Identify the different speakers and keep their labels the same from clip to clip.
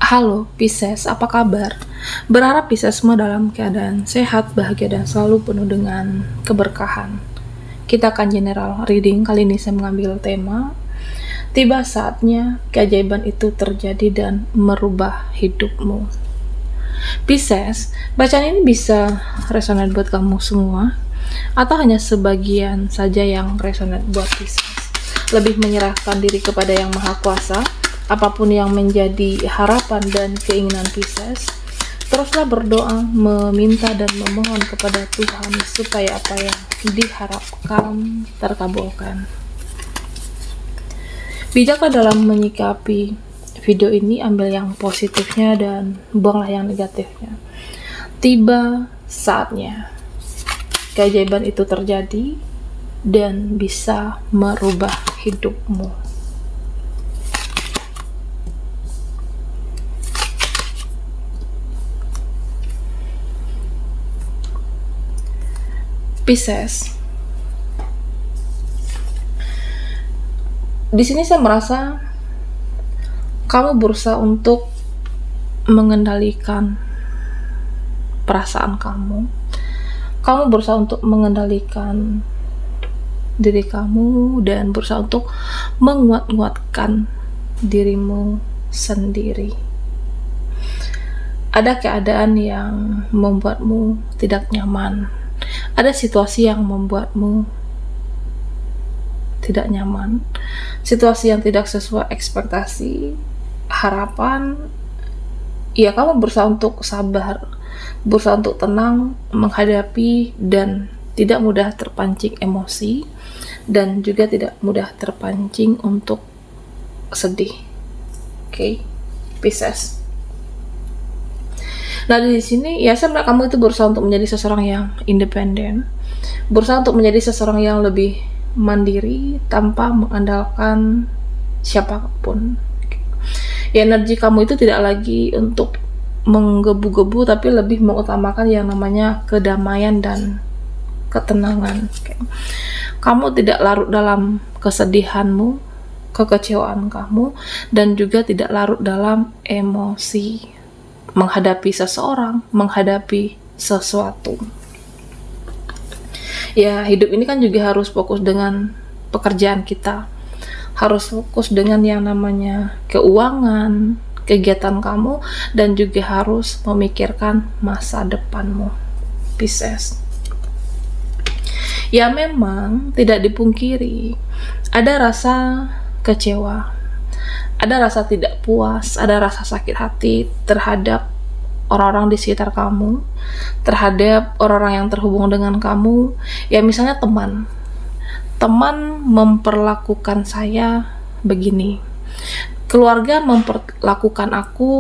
Speaker 1: Halo Pisces, apa kabar? Berharap Pisces semua dalam keadaan sehat, bahagia, dan selalu penuh dengan keberkahan. Kita akan general reading. Kali ini saya mengambil tema tiba saatnya keajaiban itu terjadi dan merubah hidupmu. Pisces, bacaan ini bisa resonate buat kamu semua atau hanya sebagian saja yang resonate buat Pisces. Lebih menyerahkan diri kepada Yang Maha Kuasa. Apapun yang menjadi harapan dan keinginan Pisces, teruslah berdoa, meminta dan memohon kepada Tuhan supaya apa yang diharapkan terkabulkan. Bijaklah dalam menyikapi video ini, ambil yang positifnya dan buanglah yang negatifnya. Tiba saatnya keajaiban itu terjadi dan bisa merubah hidupmu. Pisces, di sini saya merasa kamu berusaha untuk mengendalikan perasaan kamu. Kamu berusaha untuk mengendalikan diri kamu dan berusaha untuk menguat-nguatkan dirimu sendiri. Ada keadaan yang membuatmu tidak nyaman. Ada situasi yang membuatmu tidak nyaman, situasi yang tidak sesuai ekspektasi, harapan. Ya, kamu berusaha untuk sabar, berusaha untuk tenang menghadapi dan tidak mudah terpancing emosi dan juga tidak mudah terpancing untuk sedih. Oke, Pisces. Nah, di sini ya sebenarnya kamu itu berusaha untuk menjadi seseorang yang independen, berusaha untuk menjadi seseorang yang lebih mandiri tanpa mengandalkan siapapun. Ya, energi kamu itu tidak lagi untuk menggebu-gebu, tapi lebih mengutamakan yang namanya kedamaian dan ketenangan. Kamu tidak larut dalam kesedihanmu, kekecewaan kamu, dan juga tidak larut dalam emosi menghadapi seseorang, menghadapi sesuatu. Ya, hidup ini kan juga harus fokus dengan pekerjaan kita, harus fokus dengan yang namanya keuangan, kegiatan kamu, dan juga harus memikirkan masa depanmu, Pisces. Ya, memang tidak dipungkiri ada rasa kecewa, ada rasa tidak puas, ada rasa sakit hati terhadap orang-orang di sekitar kamu, terhadap orang-orang yang terhubung dengan kamu. Ya, misalnya teman memperlakukan saya begini, keluarga memperlakukan aku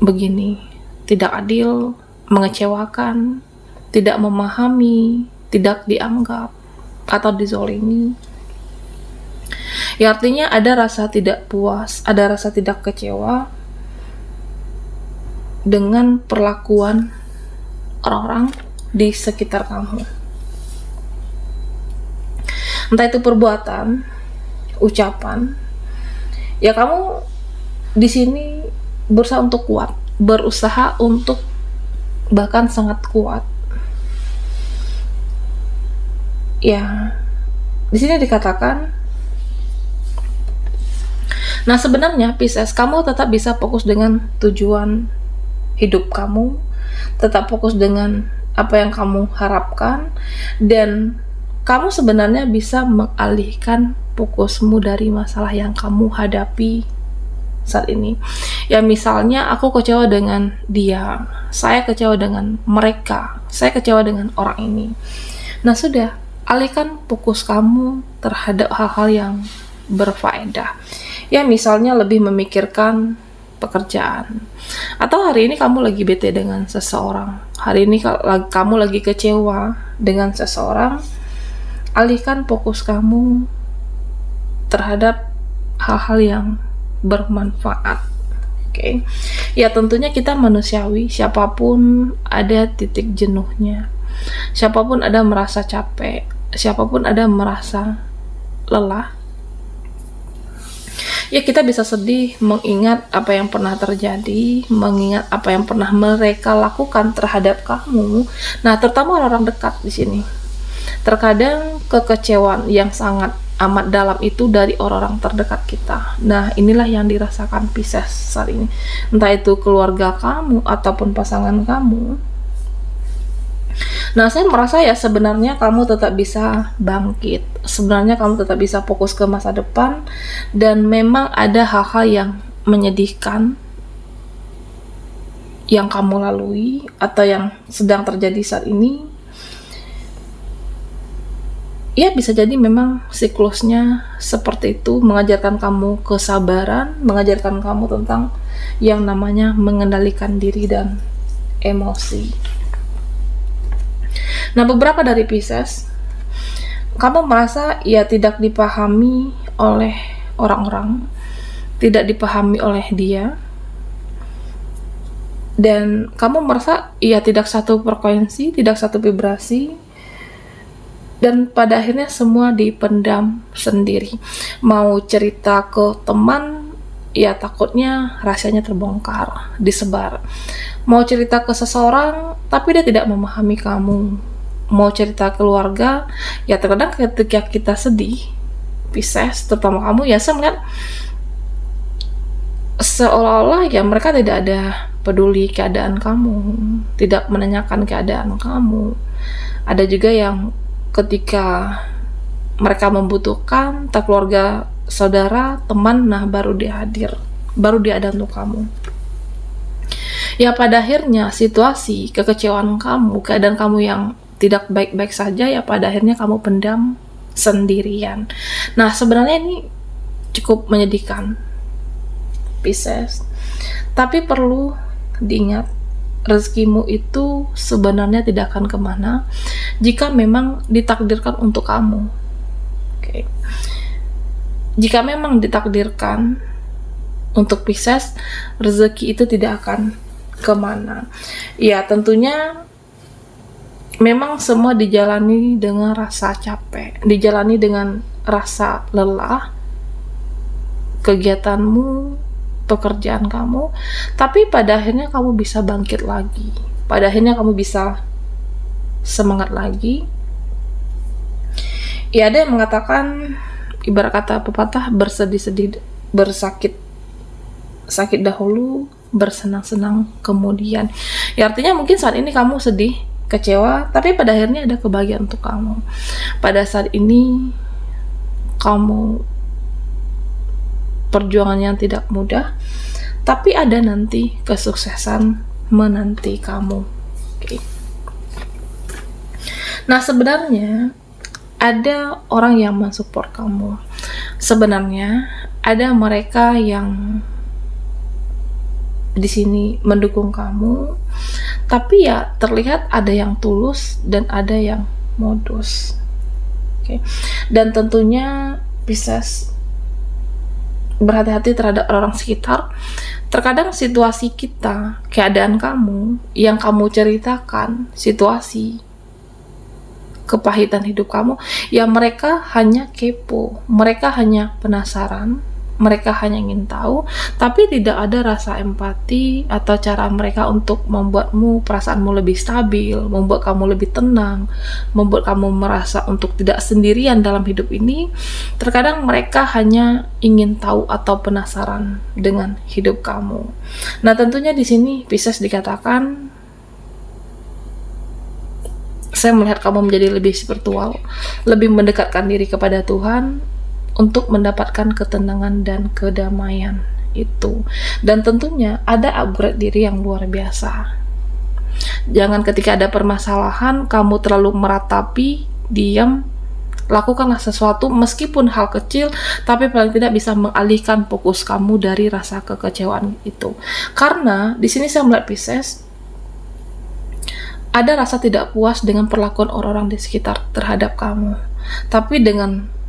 Speaker 1: begini, tidak adil, mengecewakan, tidak memahami, tidak dianggap, atau dizolimi. Ya, artinya ada rasa tidak puas, ada rasa tidak kecewa dengan perlakuan orang-orang di sekitar kamu. Entah itu perbuatan, ucapan. Ya, kamu di sini berusaha untuk kuat, berusaha untuk bahkan sangat kuat. Ya, di sini dikatakan, nah sebenarnya Pisces, kamu tetap bisa fokus dengan tujuan hidup kamu, tetap fokus dengan apa yang kamu harapkan, dan kamu sebenarnya bisa mengalihkan fokusmu dari masalah yang kamu hadapi saat ini. Ya, misalnya aku kecewa dengan dia, saya kecewa dengan mereka, saya kecewa dengan orang ini. Nah, sudah, alihkan fokus kamu terhadap hal-hal yang berfaedah. Ya, misalnya lebih memikirkan pekerjaan, atau hari ini kamu lagi bete dengan seseorang, hari ini kamu lagi kecewa dengan seseorang, alihkan fokus kamu terhadap hal-hal yang bermanfaat. Oke. Ya, tentunya kita manusiawi, siapapun ada titik jenuhnya, siapapun ada merasa capek, siapapun ada merasa lelah. Ya, kita bisa sedih mengingat apa yang pernah terjadi, mengingat apa yang pernah mereka lakukan terhadap kamu. Nah, terutama orang-orang dekat di sini. Terkadang kekecewaan yang sangat amat dalam itu dari orang-orang terdekat kita. Nah, inilah yang dirasakan Pisces saat ini. Entah itu keluarga kamu ataupun pasangan kamu. Nah, saya merasa ya sebenarnya kamu tetap bisa bangkit. Sebenarnya kamu tetap bisa fokus ke masa depan, dan memang ada hal-hal yang menyedihkan yang kamu lalui atau yang sedang terjadi saat ini. Ya, bisa jadi memang siklusnya seperti itu, mengajarkan kamu kesabaran, mengajarkan kamu tentang yang namanya mengendalikan diri dan emosi. Nah, beberapa dari Pisces, kamu merasa ya tidak dipahami oleh orang-orang, tidak dipahami oleh dia, dan kamu merasa ya tidak satu frekuensi, tidak satu vibrasi, dan pada akhirnya semua dipendam sendiri. Mau cerita ke teman, ya takutnya rahasianya terbongkar, disebar. Mau cerita ke seseorang, tapi dia tidak memahami kamu. Mau cerita keluarga, ya terkadang ketika kita sedih, Pisces, terutama kamu, ya saya melihat seolah-olah ya mereka tidak ada peduli keadaan kamu, tidak menanyakan keadaan kamu. Ada juga yang ketika mereka membutuhkan, tak keluarga, saudara, teman, nah baru dia hadir, baru dia ada untuk kamu. Ya pada akhirnya situasi kekecewaan kamu, keadaan kamu yang tidak baik-baik saja, ya pada akhirnya kamu pendam sendirian. Nah, sebenarnya ini cukup menyedihkan, Pisces. Tapi perlu diingat, rezekimu itu sebenarnya tidak akan kemana jika memang ditakdirkan untuk kamu. Oke. Jika memang ditakdirkan untuk Pisces, rezeki itu tidak akan kemana. Ya, tentunya memang semua dijalani dengan rasa capek, dijalani dengan rasa lelah, kegiatanmu, pekerjaan kamu, tapi pada akhirnya kamu bisa bangkit lagi. Pada akhirnya kamu bisa semangat lagi. Ya, ada yang mengatakan, ibarat kata pepatah, bersedih-sedih, sakit dahulu, bersenang-senang kemudian. Ya, artinya mungkin saat ini kamu sedih, kecewa, tapi pada akhirnya ada kebahagiaan untuk kamu. Pada saat ini kamu perjuangan yang tidak mudah, tapi ada nanti kesuksesan menanti kamu. Oke. Nah, sebenarnya ada orang yang mensupport kamu. Sebenarnya ada mereka yang di sini mendukung kamu, tapi ya terlihat ada yang tulus dan ada yang modus. Oke. Dan tentunya Pisces berhati-hati terhadap orang sekitar. Terkadang situasi kita, keadaan kamu, yang kamu ceritakan, situasi kepahitan hidup kamu, ya mereka hanya kepo, mereka hanya penasaran, mereka hanya ingin tahu, tapi tidak ada rasa empati atau cara mereka untuk membuatmu, perasaanmu lebih stabil, membuat kamu lebih tenang, membuat kamu merasa untuk tidak sendirian dalam hidup ini. Terkadang mereka hanya ingin tahu atau penasaran dengan hidup kamu. Nah, tentunya di sini Pisces dikatakan, saya melihat kamu menjadi lebih spiritual, lebih mendekatkan diri kepada Tuhan, untuk mendapatkan ketenangan dan kedamaian itu. Dan tentunya ada upgrade diri yang luar biasa. Jangan ketika ada permasalahan kamu terlalu meratapi, diam. Lakukanlah sesuatu meskipun hal kecil, tapi paling tidak bisa mengalihkan fokus kamu dari rasa kekecewaan itu. Karena di sini saya melihat Pisces, ada rasa tidak puas dengan perlakuan orang-orang di sekitar terhadap kamu. Tapi dengan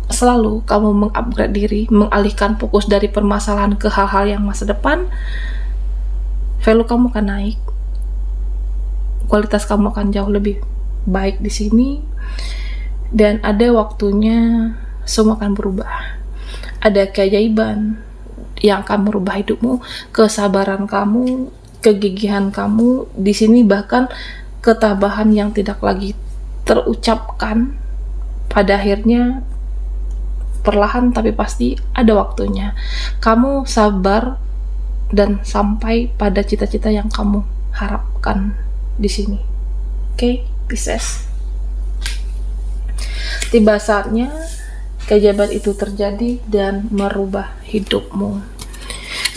Speaker 1: selalu kamu mengupgrade diri, mengalihkan fokus dari permasalahan ke hal-hal yang masa depan, value kamu akan naik, kualitas kamu akan jauh lebih baik di sini, dan ada waktunya semua akan berubah. ada keajaiban yang akan merubah hidupmu, kesabaran kamu, kegigihan kamu. Di sini bahkan ketabahan yang tidak lagi terucapkan, pada akhirnya perlahan tapi pasti ada waktunya kamu sabar dan sampai pada cita-cita yang kamu harapkan di sini. Oke, Pisces. Tiba saatnya keajaiban itu terjadi dan merubah hidupmu.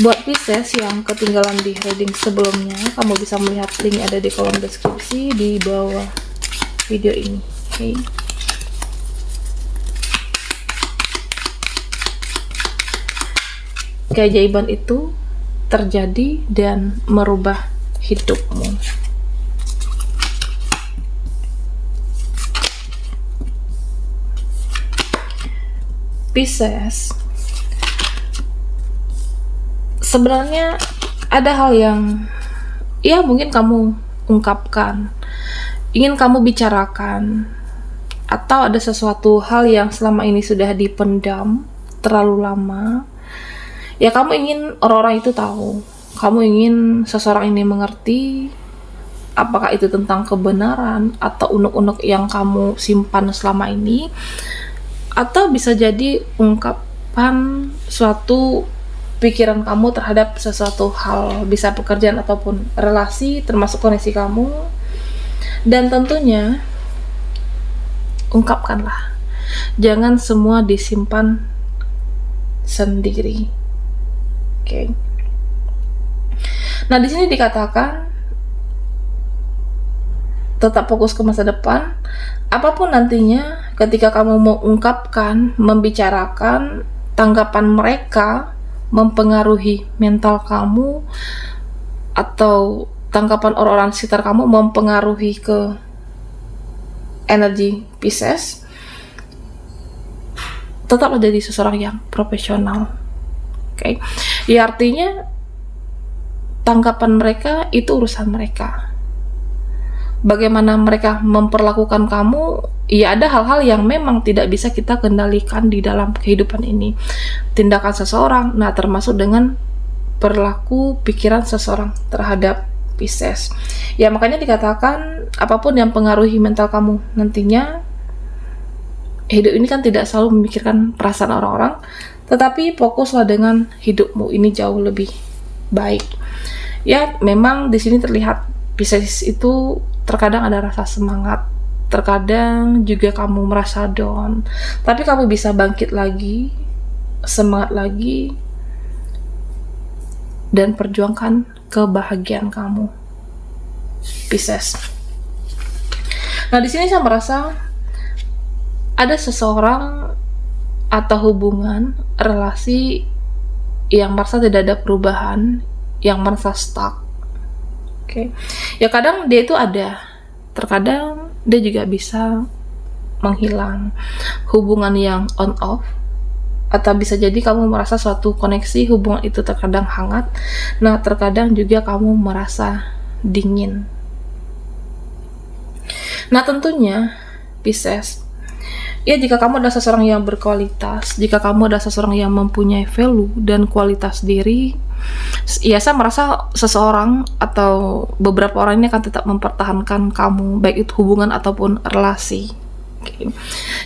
Speaker 1: Buat Pisces yang ketinggalan di reading sebelumnya, kamu bisa melihat link ada di kolom deskripsi di bawah video ini. Oke. Keajaiban itu terjadi dan merubah hidupmu. Pisces, sebenarnya ada hal yang ya mungkin kamu ungkapkan, ingin kamu bicarakan, atau ada sesuatu hal yang selama ini sudah dipendam terlalu lama. Ya kamu ingin orang-orang itu tahu, kamu ingin seseorang ini mengerti, apakah itu tentang kebenaran atau unek-unek yang kamu simpan selama ini, atau bisa jadi ungkapan suatu pikiran kamu terhadap sesuatu hal, bisa pekerjaan ataupun relasi, termasuk koneksi kamu. Dan tentunya ungkapkanlah, jangan semua disimpan sendiri. Oke. Nah, di sini dikatakan tetap fokus ke masa depan. Apapun nantinya, ketika kamu mau ungkapkan, membicarakan, tanggapan mereka mempengaruhi mental kamu, atau tanggapan orang-orang sekitar kamu mempengaruhi ke energi Pisces, tetaplah jadi seseorang yang profesional. Oke. Ya artinya tanggapan mereka itu urusan mereka. Bagaimana mereka memperlakukan kamu, ya ada hal-hal yang memang tidak bisa kita kendalikan di dalam kehidupan ini. Tindakan seseorang, nah termasuk dengan perilaku pikiran seseorang terhadap Pisces. Ya makanya dikatakan apapun yang pengaruhi mental kamu nantinya, hidup ini kan tidak selalu memikirkan perasaan orang-orang, tetapi fokuslah dengan hidupmu ini jauh lebih baik. Ya, memang di sini terlihat Pisces itu terkadang ada rasa semangat, terkadang juga kamu merasa down, tapi kamu bisa bangkit lagi, semangat lagi, dan perjuangkan kebahagiaan kamu, Pisces. Nah, di sini saya merasa ada seseorang atau hubungan, relasi yang merasa tidak ada perubahan, yang merasa stuck. Oke. Ya kadang dia itu ada, terkadang dia juga bisa menghilang. Hubungan yang on off, atau bisa jadi kamu merasa suatu koneksi, hubungan itu terkadang hangat, nah terkadang juga kamu merasa dingin. Nah tentunya Pisces, ya jika kamu adalah seseorang yang berkualitas, jika kamu adalah seseorang yang mempunyai value dan kualitas diri, ya saya merasa seseorang atau beberapa orang ini akan tetap mempertahankan kamu, baik itu hubungan ataupun relasi. Okay.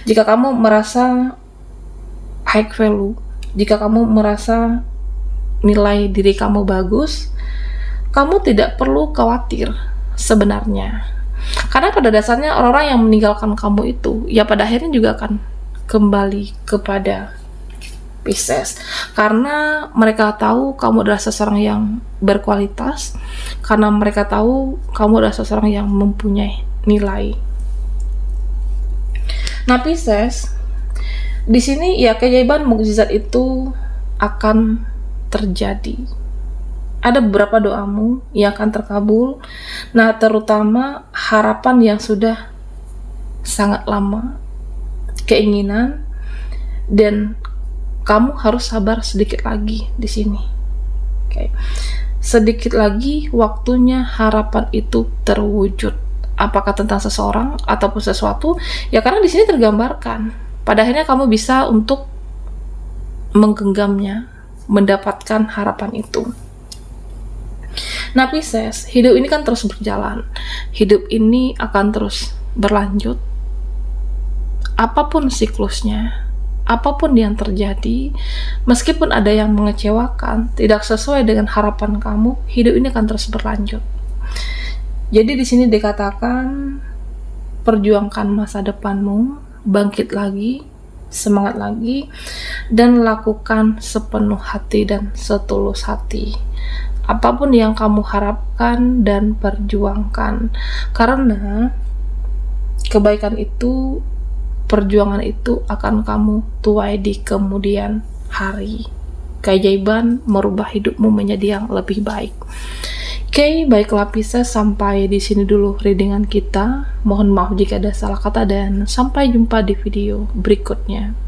Speaker 1: Jika kamu merasa high value, jika kamu merasa nilai diri kamu bagus, kamu tidak perlu khawatir sebenarnya. Karena pada dasarnya orang-orang yang meninggalkan kamu itu, ya pada akhirnya juga akan kembali kepada Pisces. Karena mereka tahu kamu adalah seseorang yang berkualitas, karena mereka tahu kamu adalah seseorang yang mempunyai nilai. Nah Pisces, di sini ya keajaiban mukjizat itu akan terjadi. Ada beberapa doamu yang akan terkabul. Nah, terutama harapan yang sudah sangat lama, keinginan, dan kamu harus sabar sedikit lagi di sini. Oke. Sedikit lagi waktunya harapan itu terwujud. Apakah tentang seseorang ataupun sesuatu? Ya karena di sini tergambarkan. Pada akhirnya kamu bisa untuk menggenggamnya, mendapatkan harapan itu. Nah Pisces, hidup ini kan terus berjalan. Hidup ini akan terus berlanjut. Apapun siklusnya, apapun yang terjadi, meskipun ada yang mengecewakan, tidak sesuai dengan harapan kamu, hidup ini akan terus berlanjut. Jadi di sini dikatakan, perjuangkan masa depanmu, bangkit lagi, semangat lagi, dan lakukan sepenuh hati dan setulus hati apapun yang kamu harapkan dan perjuangkan, karena kebaikan itu, perjuangan itu akan kamu tuai di kemudian hari. Keajaiban merubah hidupmu menjadi yang lebih baik. Oke, baiklah Pisces, sampai di sini dulu readingan kita. Mohon maaf jika ada salah kata dan sampai jumpa di video berikutnya.